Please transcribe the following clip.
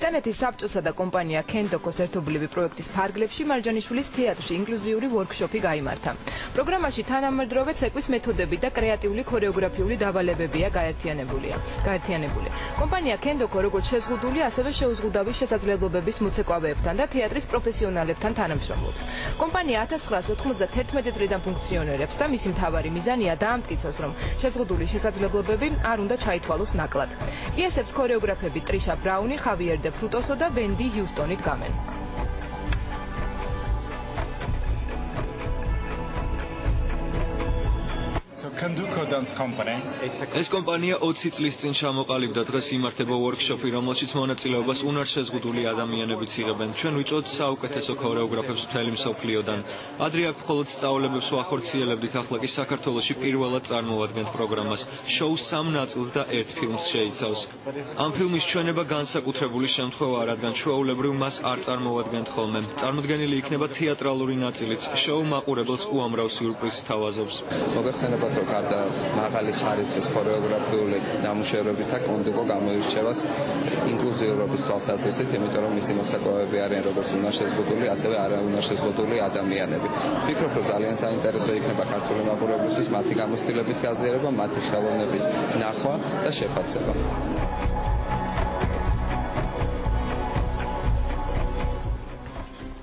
ბრიტანეთის საბჭოსა და კომპანია Kendo-ს ერთობლივი პროექტის ფარგლებში მარჯანიშვილის თეატრში ინკლუზიური ვორქშოპი გაიმართა. პროგრამაში თანამედროვე ცეკვის მეთოდები და კრეატიული ქორეოგრაფიული დავალებებია გაერთიანებული. კომპანია Kendo-ს როგორც შეზღუდული, ასევე შეუზღუდავი შესაძლებლობების მოცეკვავეებთან და თეატრის პროფესიონალებთან თანამშრომლობს. კომპანია 1991 წლიდან ფუნქციონირებს და მისი მთავარი მიზანია დაამტკიცოს, რომ შეზღუდული შესაძლებლობები არ უნდა ჩაითვალოს ნაკლად. პიესებს ქორეოგრაფები ტრიშა ბრაუნი, ხავიერ დე ფრუტოსო და ვენდი ჰიუსტონით გამენ. ეს კომპანია 20 წლის წინ ჩამოყალიბდა. დღეს იმართება ვორქშოპი, რომელშიც მონაწილეობას უნარშეზღუდული ადამიანებიც იღებენ. ჩვენ ვიწვევთ საუკეთესო ქორეოგრაფებს მთელი მსოფლიოდან. ადრე აქ მხოლოდ სწავლებებს ვახორციელებდით, ახლა კი საქართველოში პირველად წარმოვადგენთ პროგრამას. შოუ 3 ნაწილს და 1 ფილმს შეიცავს. ამ ფილმის ჩვენება განსაკუთრებული შემთხვევაა, რადგან ჩვეულებრივ მას არ წარმოვადგენთ ხოლმე. წარმოდგენილი იქნება თეატრალური ნაწილიც. შოუ მაყურებელს უამრავ სიურპრიზს თავაზობს. მოგეხსენებათ, რომ გარდა მაღალი ხარისხის ქორეოგრაფიული ნამუშევრებისა კონდუკო გამოირჩევა ინკლუზიურობის თვალსაზრისით, იმიტომ რომ მისი მოსაკვავები არიან როგორც უნარშეზღუდული, ასევე არაუნარშეზღუდული ადამიანები. ვფიქრობ, რომ ძალიან საინტერესო იქნება ქართული მაყურებლისთვის მათი გამოცდილების გაზიარება, მათი ხელოვნების ნახვა და შეფასება.